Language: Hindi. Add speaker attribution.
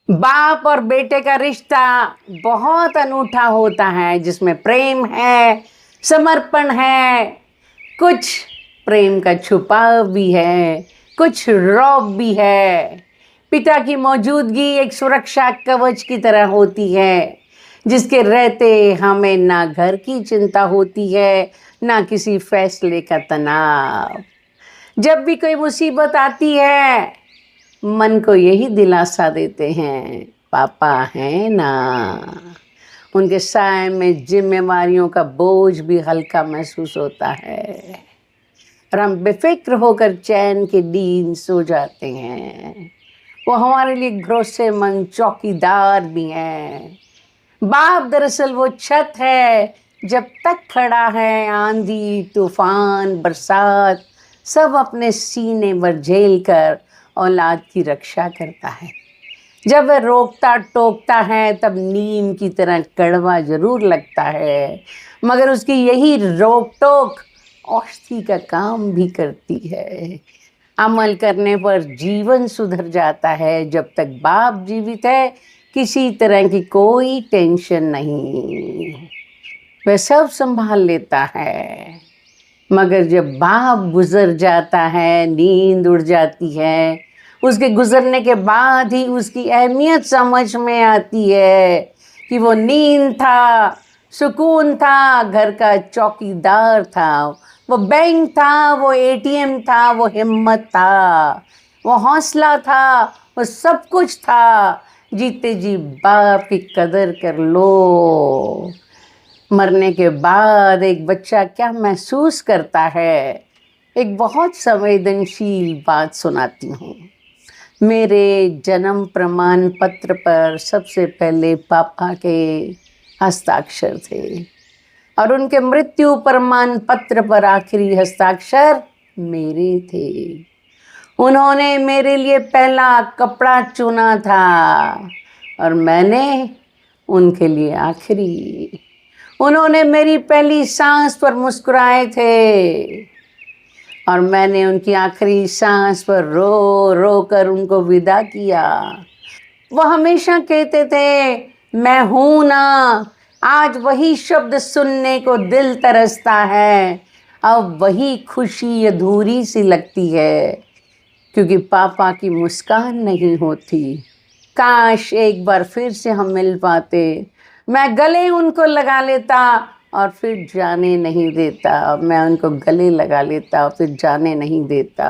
Speaker 1: बाप और बेटे का रिश्ता बहुत अनूठा होता है, जिसमें प्रेम है, समर्पण है, कुछ प्रेम का छुपाव भी है, कुछ रौब भी है। पिता की मौजूदगी एक सुरक्षा कवच की तरह होती है, जिसके रहते हमें ना घर की चिंता होती है, ना किसी फैसले का तनाव। जब भी कोई मुसीबत आती है, मन को यही दिलासा देते हैं, पापा हैं ना। उनके साय में जिम्मेवारियों का बोझ भी हल्का महसूस होता है और हम बेफिक्र होकर चैन की नींद सो जाते हैं। वो हमारे लिए भरोसेमंद चौकीदार भी हैं। बाप दरअसल वो छत है, जब तक खड़ा है आंधी तूफान बरसात सब अपने सीने पर झेल कर औलाद की रक्षा करता है। जब वह रोकता टोकता है तब नीम की तरह कड़वा जरूर लगता है, मगर उसकी यही रोक टोक औषधि का काम भी करती है। अमल करने पर जीवन सुधर जाता है। जब तक बाप जीवित है, किसी तरह की कोई टेंशन नहीं, वह सब संभाल लेता है। मगर जब बाप गुजर जाता है, नींद उड़ जाती है, उसके गुजरने के बाद ही उसकी अहमियत समझ में आती है कि वो नींद था, सुकून था, घर का चौकीदार था, वो बैंक था, वो एटीएम था, वो हिम्मत था, वो हौसला था, वो सब कुछ था। जीते जी बाप की कदर कर लो। मरने के बाद एक बच्चा क्या महसूस करता है, एक बहुत संवेदनशील बात सुनाती हूँ। मेरे जन्म प्रमाण पत्र पर सबसे पहले पापा के हस्ताक्षर थे और उनके मृत्यु प्रमाण पत्र पर आखिरी हस्ताक्षर मेरे थे। उन्होंने मेरे लिए पहला कपड़ा चुना था और मैंने उनके लिए आखिरी। उन्होंने मेरी पहली सांस पर मुस्कुराए थे और मैंने उनकी आखिरी सांस पर रो रो कर उनको विदा किया। वो हमेशा कहते थे, मैं हूं ना। आज वही शब्द सुनने को दिल तरसता है। अब वही खुशी अधूरी सी लगती है, क्योंकि पापा की मुस्कान नहीं होती। काश एक बार फिर से हम मिल पाते, मैं गले उनको लगा लेता और फिर जाने नहीं देता। मैं उनको गले लगा लेता और फिर जाने नहीं देता।